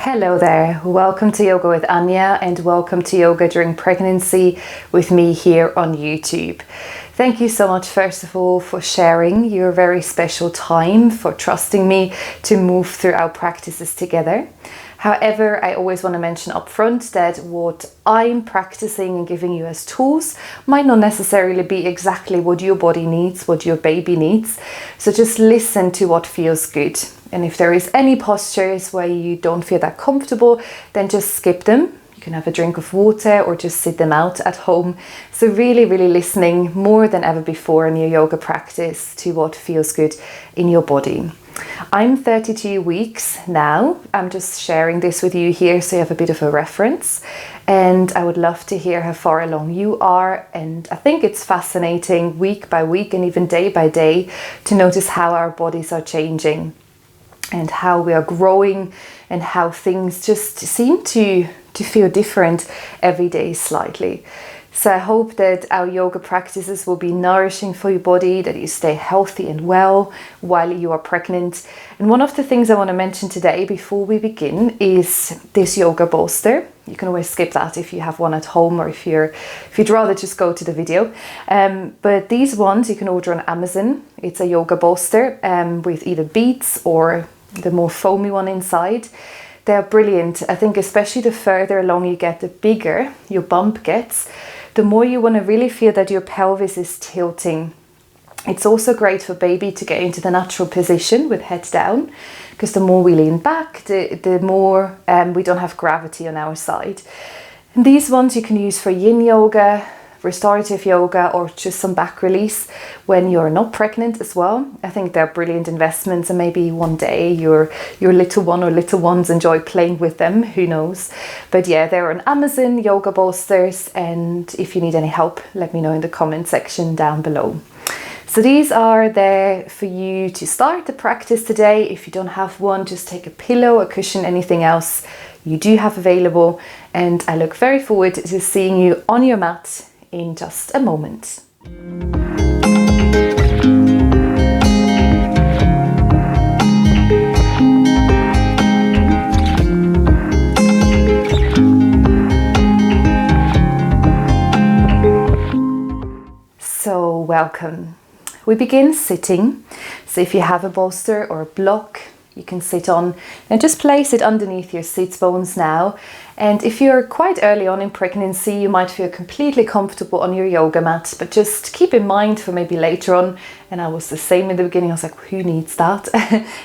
Hello there, welcome to Yoga with Anja and welcome to Yoga During Pregnancy with me here on YouTube. Thank you so much first of all for sharing your very special time, for trusting me to move through our practices together. However, I always want to mention up front that what I'm practicing and giving you as tools might not necessarily be exactly what your body needs, what your baby needs. So just listen to what feels good. And if there is any postures where you don't feel that comfortable, then just skip them. You can have a drink of water or just sit them out at home. So really listening more than ever before in your yoga practice to what feels good in your body. I'm 32 weeks now. I'm just sharing this with you here so you have a bit of a reference. And I would love to hear how far along you are. And I think it's fascinating week by week and even day by day to notice how our bodies are changing and how we are growing and how things just seem to feel different every day slightly. So I hope that our yoga practices will be nourishing for your body, that you stay healthy and well while you are pregnant. And one of the things I want to mention today before we begin is this yoga bolster. You can always skip that if you have one at home or if you'd rather just go to the video. But these ones you can order on Amazon. It's a yoga bolster with either beads or the more foamy one inside. They're brilliant. I think especially the further along you get, the bigger your bump gets, the more you want to really feel that your pelvis is tilting. It's also great for baby to get into the natural position with head down, because the more we lean back, the more we don't have gravity on our side. And these ones you can use for yin yoga, restorative yoga, or just some back release when you're not pregnant as well. I think they're brilliant investments, and maybe one day your little one or little ones enjoy playing with them, who knows. But yeah, they're on Amazon, yoga bolsters, and if you need any help, let me know in the comment section down below. So these are there for you to start the practice today. If you don't have one, just take a pillow, a cushion, anything else you do have available, and I look very forward to seeing you on your mat in just a moment. So welcome. We begin sitting. So if you have a bolster or a block you can sit on, and just place it underneath your sit bones now. And if you're quite early on in pregnancy, you might feel completely comfortable on your yoga mat, but just keep in mind for maybe later on, and I was the same in the beginning, I was like, who needs that?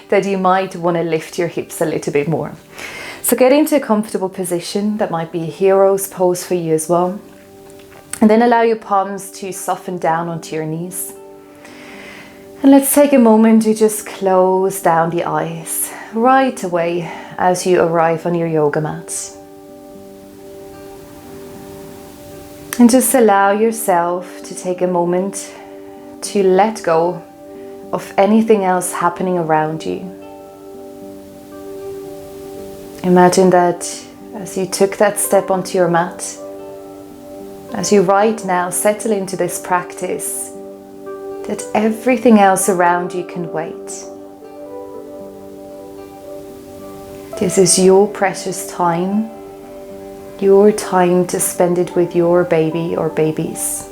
That you might want to lift your hips a little bit more. So get into a comfortable position. That might be a hero's pose for you as well. And then allow your palms to soften down onto your knees. And let's take a moment to just close down the eyes right away as you arrive on your yoga mat. And just allow yourself to take a moment to let go of anything else happening around you. Imagine that as you took that step onto your mat, as you right now settle into this practice, that everything else around you can wait. This is your precious time, your time to spend it with your baby or babies.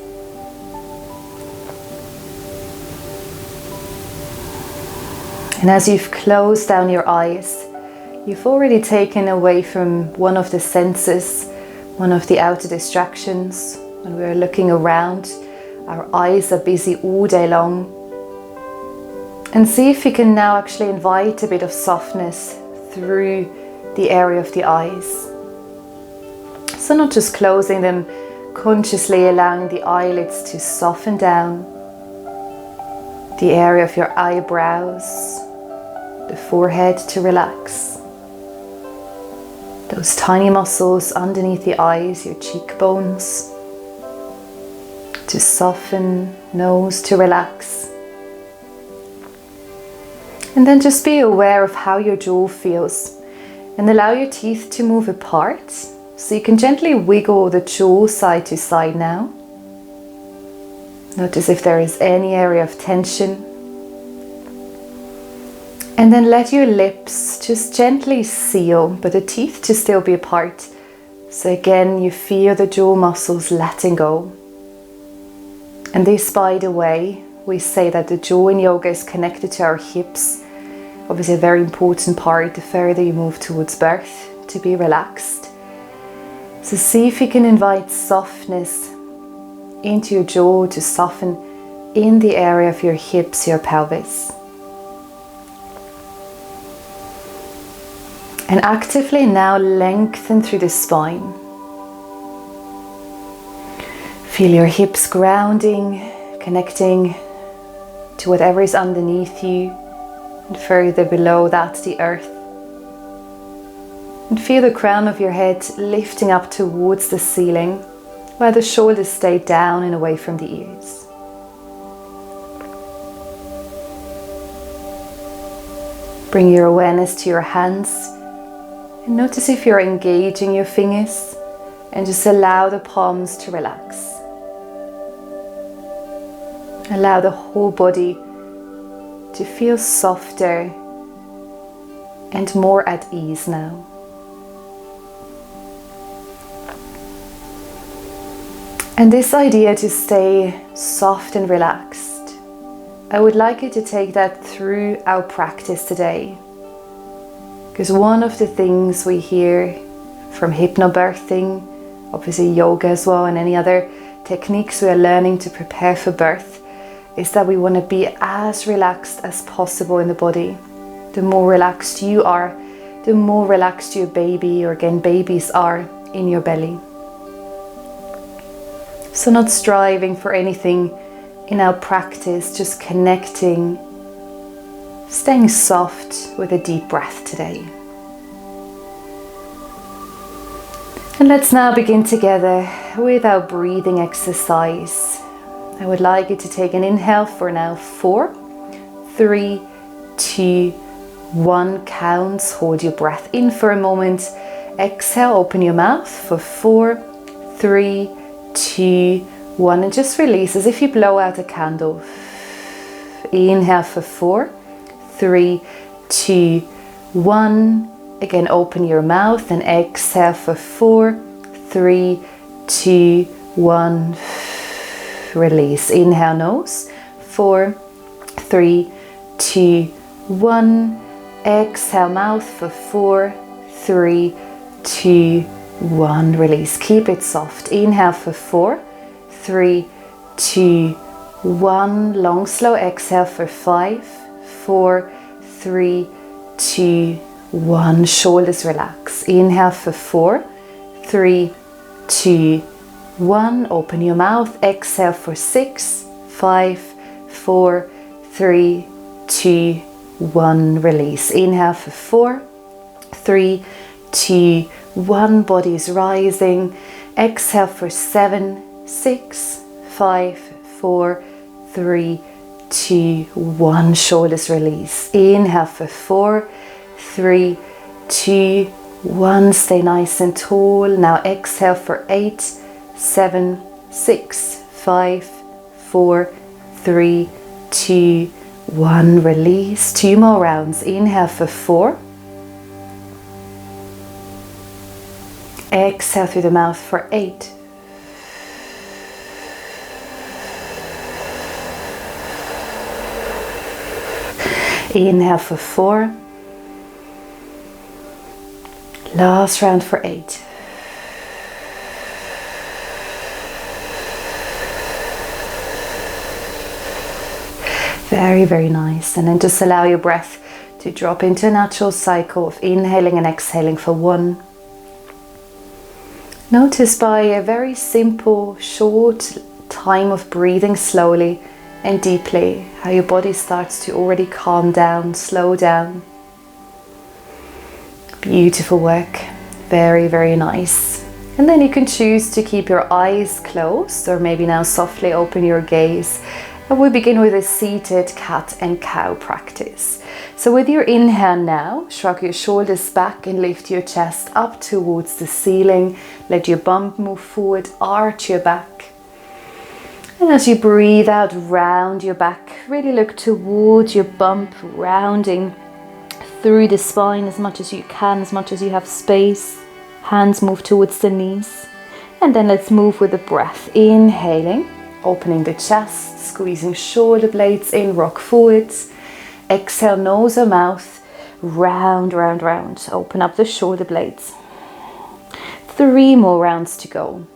And as you've closed down your eyes, you've already taken away from one of the senses, one of the outer distractions. When we're looking around, our eyes are busy all day long. And see if you can now actually invite a bit of softness through the area of the eyes. So not just closing them, consciously allowing the eyelids to soften down, the area of your eyebrows, the forehead to relax, those tiny muscles underneath the eyes, your cheekbones, to soften, nose to relax. And then just be aware of how your jaw feels and allow your teeth to move apart. So you can gently wiggle the jaw side to side now. Notice if there is any area of tension. And then let your lips just gently seal, but the teeth to still be apart. So again, you feel the jaw muscles letting go. And this, by the way, we say that the jaw in yoga is connected to our hips. Obviously a very important part the further you move towards birth, to be relaxed. So see if you can invite softness into your jaw, to soften in the area of your hips, your pelvis. And actively now lengthen through the spine. Feel your hips grounding, connecting to whatever is underneath you, and further below that, the earth. And feel the crown of your head lifting up towards the ceiling, while the shoulders stay down and away from the ears. Bring your awareness to your hands. And notice if you're engaging your fingers, and just allow the palms to relax. Allow the whole body to feel softer and more at ease now. And this idea to stay soft and relaxed, I would like you to take that through our practice today. Because one of the things we hear from hypnobirthing, obviously yoga as well, and any other techniques we are learning to prepare for birth, is that we want to be as relaxed as possible in the body. The more relaxed you are, the more relaxed your baby, or again babies, are in your belly. So not striving for anything in our practice, just connecting, staying soft with a deep breath today. And let's now begin together with our breathing exercise. I would like you to take an inhale for now 4, 3, 2, 1 counts. Hold your breath in for a moment. Exhale, open your mouth for 4, 3, 2, 1, and just release as if you blow out a candle. Inhale for 4, 3, 2, 1. Again, open your mouth and exhale for 4, 3, 2, 1. Release. Inhale nose. 4, 3, 2, 1. Exhale mouth for 4, 3, 2, 1. Release. Keep it soft. Inhale for 4, 3, 2, 1. Long slow exhale for 5, 4, 3, 2, 1. Shoulders relax. Inhale for 4, 3, 2, 1. Open your mouth. Exhale for 6, 5, 4, 3, 2, 1. Release. Inhale for 4, 3, 2, 1. Body is rising. Exhale for 7, 6, 5, 4, 3, 2, 1. Shoulders release. Inhale for 4, 3, 2, 1. Stay nice and tall. Now exhale for 8, 7, 6, 5, 4, 3, 2, 1. Release. 2 more rounds. Inhale for 4. Exhale through the mouth for 8. Inhale for 4. Last round for 8. Very, very nice. And then just allow your breath to drop into a natural cycle of inhaling and exhaling for 1. Notice by a very simple, short time of breathing slowly and deeply how your body starts to already calm down, slow down. Beautiful work. Very, very nice. And then you can choose to keep your eyes closed, or maybe now softly open your gaze. And we begin with a seated cat and cow practice. So with your inhale now, shrug your shoulders back and lift your chest up towards the ceiling. Let your bum move forward, arch your back. And as you breathe out, round your back. Really look towards your bump, rounding through the spine as much as you can, as much as you have space. Hands move towards the knees. And then let's move with the breath. Inhaling, opening the chest, squeezing shoulder blades in, rock forwards. Exhale, nose or mouth, round, round, round. Open up the shoulder blades. 3 more rounds to go.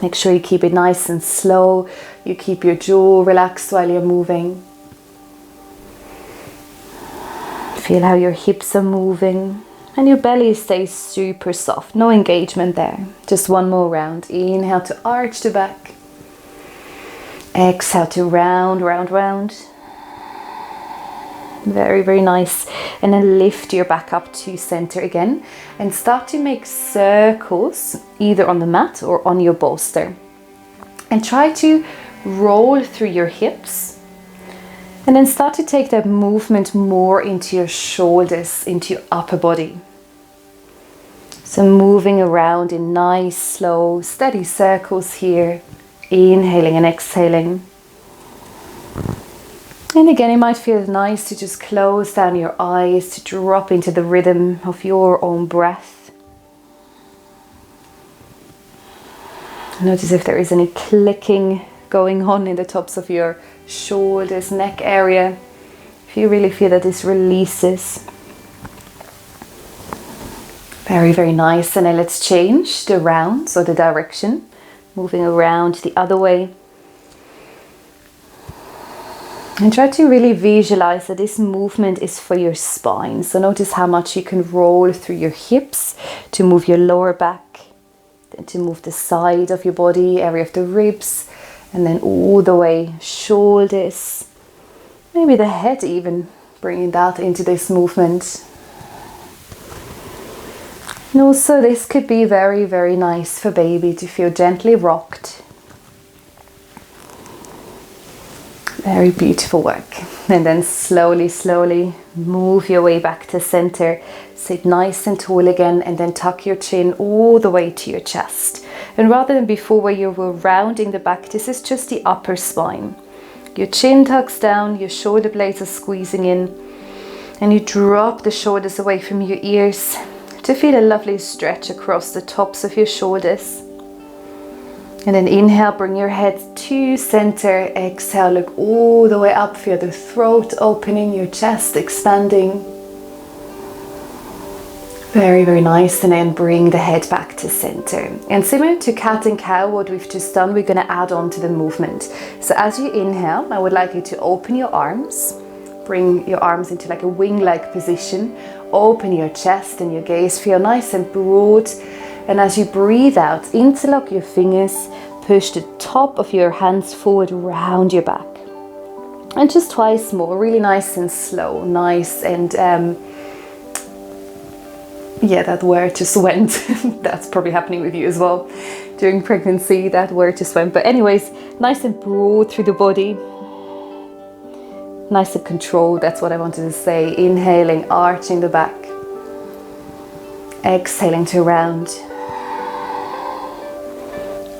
Make sure you keep it nice and slow. You keep your jaw relaxed while you're moving. Feel how your hips are moving and your belly stays super soft. No engagement there. Just 1 more round. Inhale to arch the back. Exhale to round, round, round. Very, very nice. And then lift your back up to center again and start to make circles either on the mat or on your bolster. And try to roll through your hips and then start to take that movement more into your shoulders, into your upper body. So moving around in nice, slow, steady circles here. Inhaling and exhaling. And again, it might feel nice to just close down your eyes, to drop into the rhythm of your own breath. Notice if there is any clicking going on in the tops of your shoulders, neck area. If you really feel that this releases. Very, very nice. And then let's change the rounds or the direction. Moving around the other way. And try to really visualize that this movement is for your spine. So notice how much you can roll through your hips to move your lower back, then to move the side of your body, area of the ribs, and then all the way shoulders, maybe the head even, bringing that into this movement. And also this could be very, very nice for baby to feel gently rocked. Very beautiful work. And then slowly, slowly move your way back to center. Sit nice and tall again and then tuck your chin all the way to your chest. And rather than before where you were rounding the back, this is just the upper spine. Your chin tucks down, your shoulder blades are squeezing in, and you drop the shoulders away from your ears to feel a lovely stretch across the tops of your shoulders. And then inhale, bring your head to center. Exhale, look all the way up. Feel the throat opening, your chest expanding. Very, very nice. And then bring the head back to center. And similar to cat and cow, what we've just done, we're going to add on to the movement. So as you inhale, I would like you to open your arms. Bring your arms into like a wing-like position. Open your chest and your gaze. Feel nice and broad. And as you breathe out, interlock your fingers, push the top of your hands forward around your back. And just twice more, really nice and slow, nice and, yeah, that word just went. That's probably happening with you as well during pregnancy, that word just went. But anyways, nice and broad through the body. Nice and controlled, that's what I wanted to say. Inhaling, arching the back. Exhaling to round.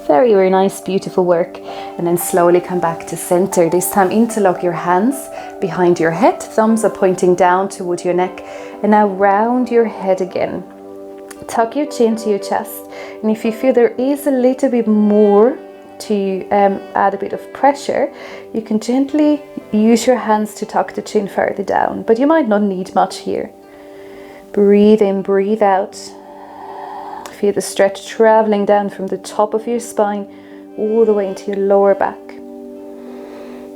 Very, very nice, beautiful work. And then slowly come back to center. This time interlock your hands behind your head. Thumbs are pointing down toward your neck. And now round your head again. Tuck your chin to your chest. And if you feel there is a little bit more to add a bit of pressure, you can gently use your hands to tuck the chin further down. But you might not need much here. Breathe in, breathe out. Feel the stretch traveling down from the top of your spine all the way into your lower back.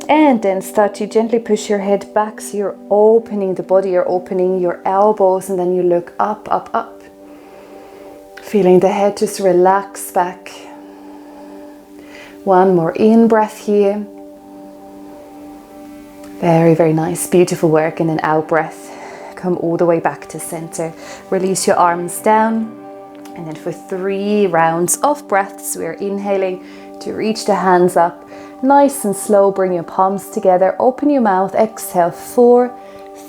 And then start to gently push your head back, so you're opening the body, you're opening your elbows, and then you look up, up, up. Feeling the head just relax back. One more in breath here. Very, very nice, beautiful work. And then out breath. Come all the way back to center. Release your arms down. And then for 3 rounds of breaths, we're inhaling to reach the hands up. Nice and slow, bring your palms together. Open your mouth, exhale. 4,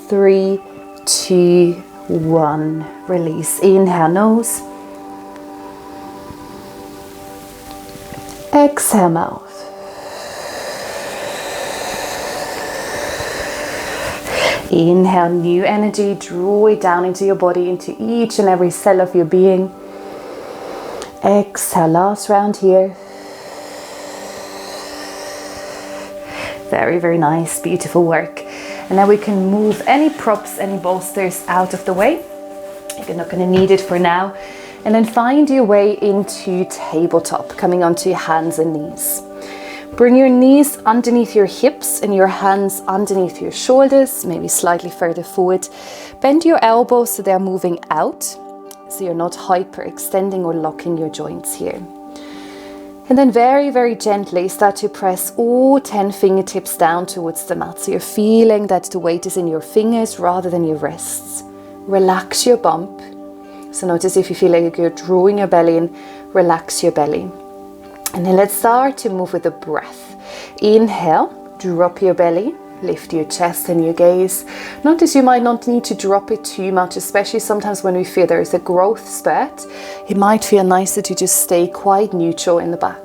3, 2, 1. Release, inhale, nose. Exhale, mouth. Inhale, new energy, draw it down into your body, into each and every cell of your being. Exhale, last round here. Very, very nice, beautiful work. And now we can move any props, any bolsters out of the way. You're not going to need it for now. And then find your way into tabletop, coming onto your hands and knees. Bring your knees underneath your hips and your hands underneath your shoulders, maybe slightly further forward. Bend your elbows so they're moving out, so you're not hyperextending or locking your joints here. And then very, very gently start to press all 10 fingertips down towards the mat. So you're feeling that the weight is in your fingers rather than your wrists. Relax your bump. So notice if you feel like you're drawing your belly in, relax your belly. And then let's start to move with the breath. Inhale, drop your belly, lift your chest and your gaze. Notice you might not need to drop it too much, especially sometimes when we feel there is a growth spurt. It might feel nicer to just stay quite neutral in the back.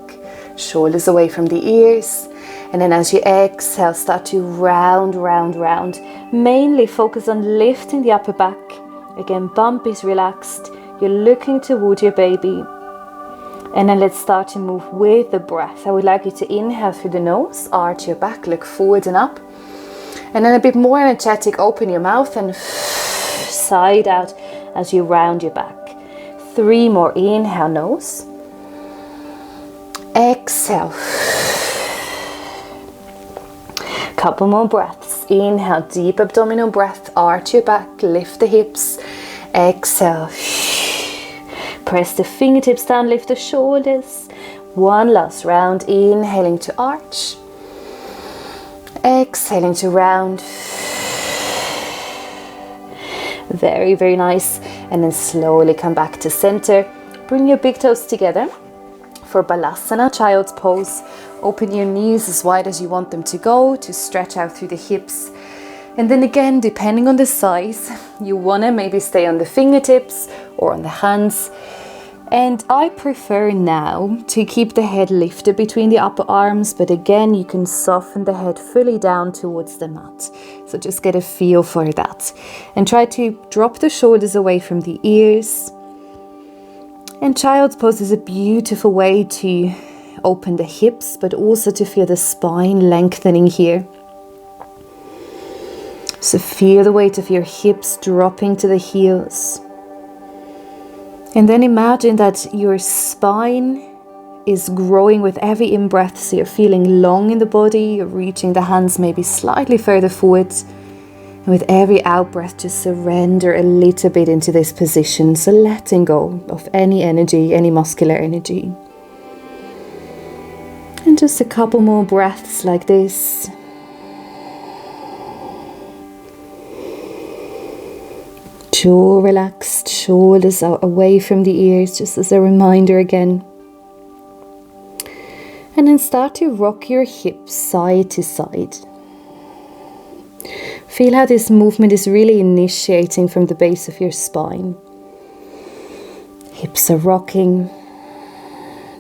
Shoulders away from the ears. And then as you exhale, start to round, round, round. Mainly focus on lifting the upper back. Again, bump is relaxed. You're looking toward your baby. And then let's start to move with the breath. I would like you to inhale through the nose, arch your back, look forward and up. And then a bit more energetic, open your mouth and side out as you round your back. 3 more, inhale, nose. Exhale. Couple more breaths. Inhale, deep abdominal breath, arch your back, lift the hips. Exhale. Press the fingertips down, lift the shoulders. One last round, inhaling to arch. Exhaling to round. Very, very nice. And then slowly come back to center. Bring your big toes together for Balasana, child's pose. Open your knees as wide as you want them to go to stretch out through the hips. And then again, depending on the size, you want to maybe stay on the fingertips or on the hands. And I prefer now to keep the head lifted between the upper arms, but again, you can soften the head fully down towards the mat. So just get a feel for that. And try to drop the shoulders away from the ears. And child's pose is a beautiful way to open the hips, but also to feel the spine lengthening here. So feel the weight of your hips dropping to the heels. And then imagine that your spine is growing with every in-breath. So you're feeling long in the body, you're reaching the hands maybe slightly further forward. And with every out-breath, just surrender a little bit into this position. So letting go of any energy, any muscular energy. And just a couple more breaths like this. Jaw relaxed, shoulders out away from the ears, just as a reminder again. And then start to rock your hips side to side. Feel how this movement is really initiating from the base of your spine. Hips are rocking.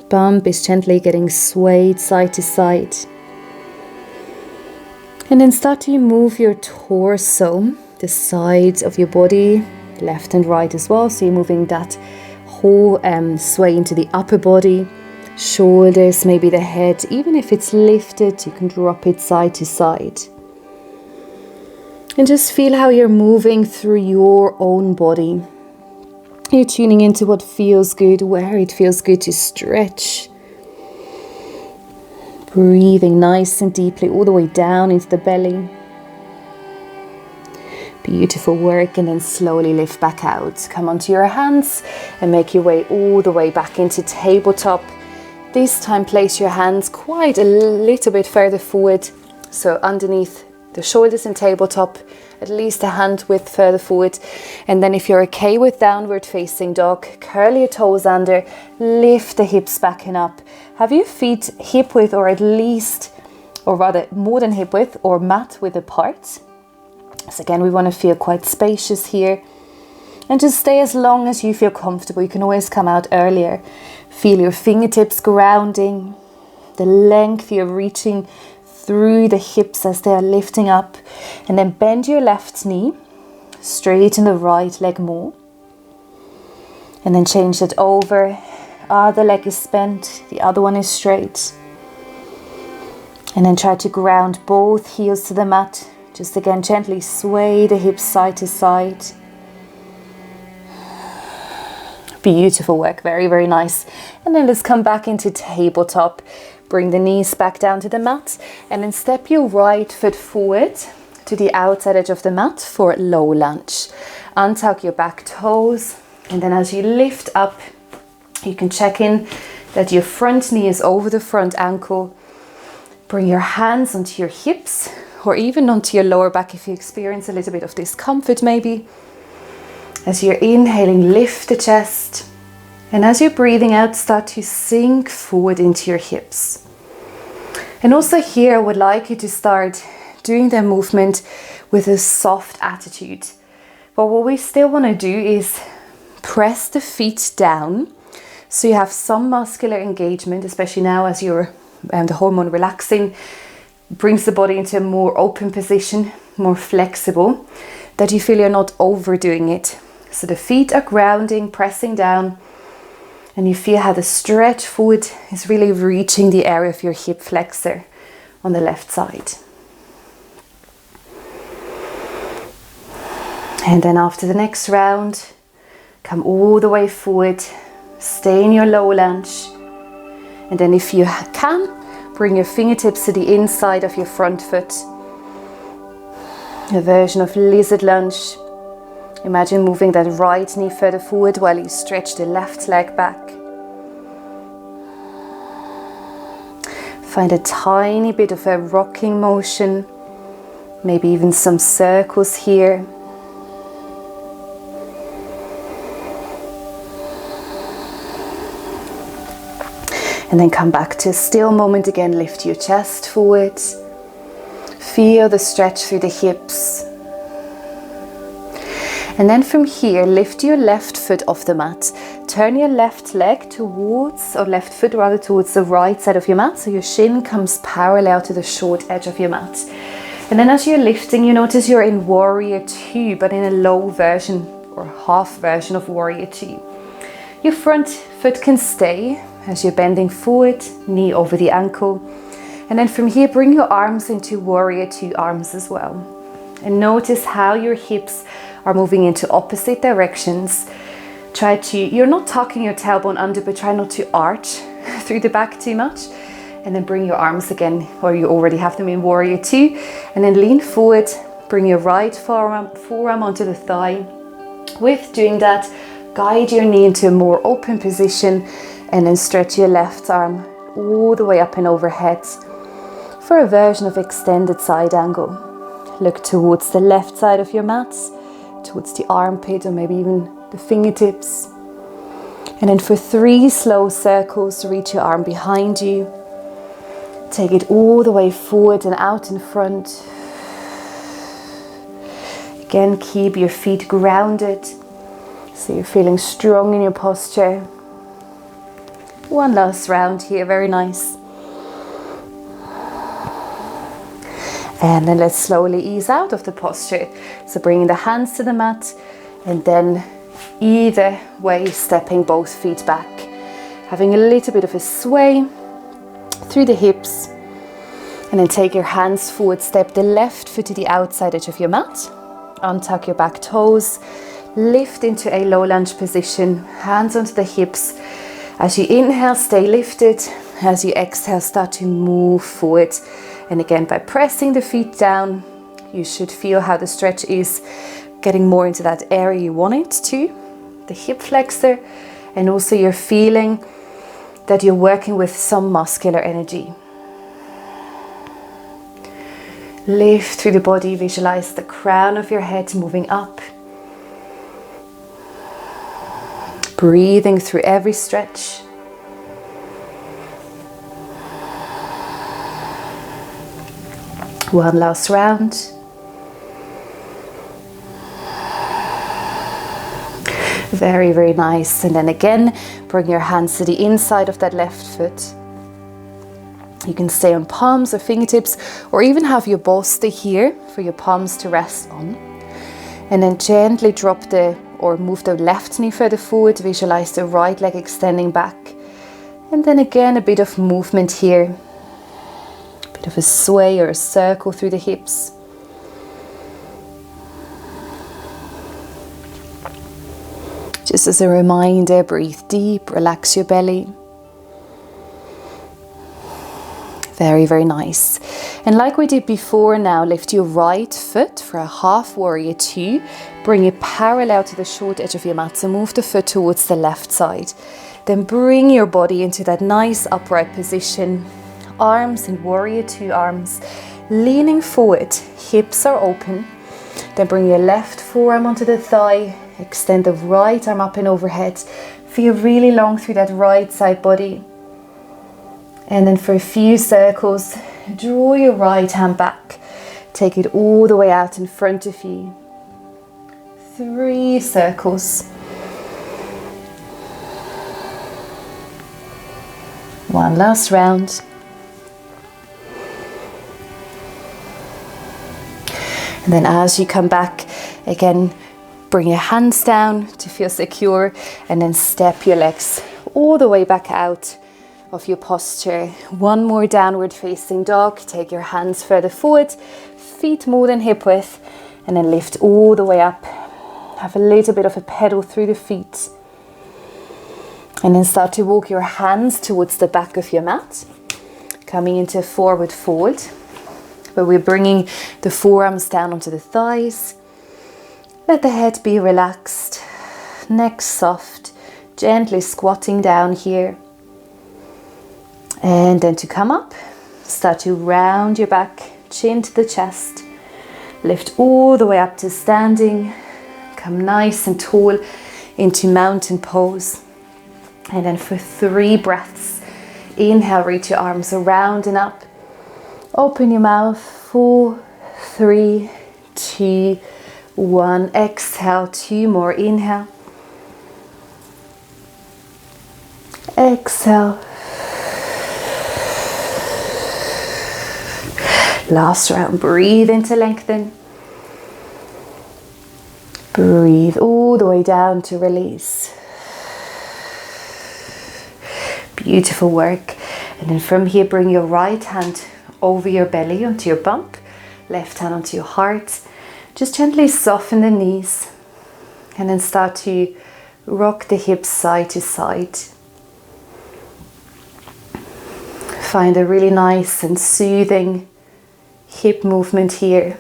Bump is gently getting swayed side to side. And then start to move your torso, the sides of your body, left and right as well. So you're moving that whole sway into the upper body, shoulders, maybe the head. Even if it's lifted, you can drop it side to side. And just feel how you're moving through your own body. You're tuning into what feels good, where it feels good to stretch. Breathing nice and deeply all the way down into the belly. Beautiful work, and then slowly lift back out. Come onto your hands and make your way all the way back into tabletop. This time place your hands quite a little bit further forward. So underneath the shoulders in tabletop, at least a hand width further forward. And then if you're okay with downward facing dog, curl your toes under, lift the hips back and up. Have your feet hip width, or at least, or rather more than hip width, or mat width apart. So again, we want to feel quite spacious here. And just stay as long as you feel comfortable. You can always come out earlier. Feel your fingertips grounding. the length you're reaching through the hips as they are lifting up. And then bend your left knee, straighten the right leg more. And then change it over. Other leg is bent, the other one is straight. And then try to ground both heels to the mat. Just again, gently sway the hips side to side. Beautiful work, very, very nice. And then let's come back into tabletop. Bring the knees back down to the mat. And then step your right foot forward to the outside edge of the mat for low lunge. Untuck your back toes. And then as you lift up, you can check in that your front knee is over the front ankle. Bring your hands onto your hips or even onto your lower back if you experience a little bit of discomfort maybe. As you're inhaling, lift the chest. And as you're breathing out, start to sink forward into your hips. And also here, I would like you to start doing the movement with a soft attitude. But what we still want to do is press the feet down. So you have some muscular engagement, especially now as you're the hormone relaxing, brings the body into a more open position, more flexible, that you feel you're not overdoing it. So the feet are grounding, pressing down, and you feel how the stretch forward is really reaching the area of your hip flexor on the left side. And then after the next round, come all the way forward, stay in your low lunge. And then if you can, bring your fingertips to the inside of your front foot. A version of lizard lunge. Imagine moving that right knee further forward while you stretch the left leg back. Find a tiny bit of a rocking motion, maybe even some circles here. And then come back to a still moment again. Lift your chest forward. Feel the stretch through the hips. And then from here, lift your left foot off the mat. Turn your left leg towards, or left foot rather, towards the right side of your mat. So your shin comes parallel to the short edge of your mat. And then as you're lifting, you notice you're in Warrior 2, but in a low version or half version of Warrior 2. Your front foot can stay as you're bending forward, knee over the ankle. And then from here, bring your arms into Warrior 2 arms as well. And notice how your hips are moving into opposite directions. You're not tucking your tailbone under, but try not to arch through the back too much. And then bring your arms again, or you already have them in Warrior 2. And then lean forward, bring your right forearm onto the thigh. With doing that, guide your knee into a more open position. And then stretch your left arm all the way up and overhead for a version of extended side angle. Look towards the left side of your mat, towards the armpit or maybe even the fingertips. And then for 3 slow circles, reach your arm behind you. Take it all the way forward and out in front. Again, keep your feet grounded so you're feeling strong in your posture. One last round here, very nice. And then let's slowly ease out of the posture. So bringing the hands to the mat and then either way stepping both feet back. Having a little bit of a sway through the hips. And then take your hands forward, step the left foot to the outside edge of your mat. Untuck your back toes. Lift into a low lunge position, hands onto the hips. As you inhale, stay lifted. As you exhale, start to move forward. And again, by pressing the feet down, you should feel how the stretch is getting more into that area you want it to, the hip flexor. And also you're feeling that you're working with some muscular energy. Lift through the body, visualize the crown of your head moving up. Breathing through every stretch. One last round. Very, very nice. And then again, bring your hands to the inside of that left foot. You can stay on palms or fingertips, or even have your bolster here for your palms to rest on. And then gently drop or move the left knee further forward. Visualize the right leg extending back. And then again, a bit of movement here. A bit of a sway or a circle through the hips. Just as a reminder, breathe deep, relax your belly. Very, very nice. And like we did before, now lift your right foot for a half warrior two. Bring it parallel to the short edge of your mat. So move the foot towards the left side. Then bring your body into that nice upright position. Arms in warrior two arms. Leaning forward, hips are open. Then bring your left forearm onto the thigh. Extend the right arm up and overhead. Feel really long through that right side body. And then for a few circles, draw your right hand back. Take it all the way out in front of you. 3 circles. 1 last round. And then as you come back, again, bring your hands down to feel secure, and then step your legs all the way back out of your posture. 1 more downward facing dog. Take your hands further forward, feet more than hip width, and then lift all the way up. Have a little bit of a pedal through the feet. And then start to walk your hands towards the back of your mat, coming into forward fold, where we're bringing the forearms down onto the thighs. Let the head be relaxed, neck soft, gently squatting down here. And then to come up, start to round your back, chin to the chest. Lift all the way up to standing. Come nice and tall into mountain pose. And then for 3 breaths, inhale, reach your arms around and up. Open your mouth, 4, 3, 2, 1. Exhale, 2 more. Inhale. Exhale. Last round, breathe in to lengthen. Breathe all the way down to release. Beautiful work. And then from here, bring your right hand over your belly onto your bump, left hand onto your heart. Just gently soften the knees, and then start to rock the hips side to side. Find a really nice and soothing hip movement here.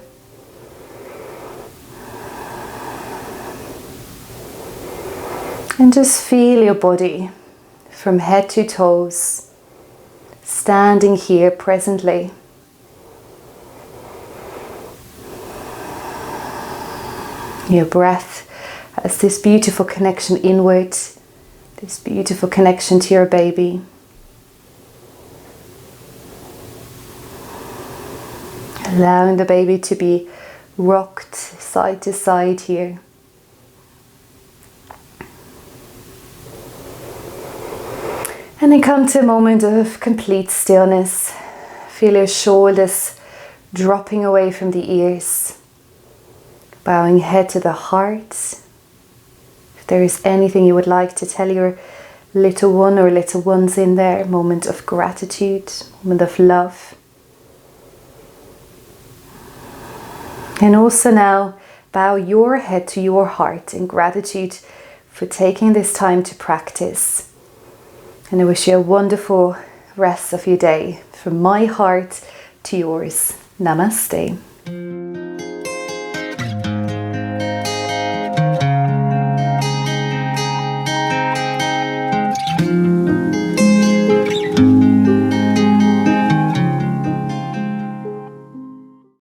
And just feel your body from head to toes, standing here presently. Your breath has this beautiful connection inward, this beautiful connection to your baby. Allowing the baby to be rocked side to side here. And then come to a moment of complete stillness. Feel your shoulders dropping away from the ears. Bowing head to the heart. If there is anything you would like to tell your little one or little ones in there, moment of gratitude, moment of love. And also now bow your head to your heart in gratitude for taking this time to practice. And I wish you a wonderful rest of your day. From my heart to yours. Namaste.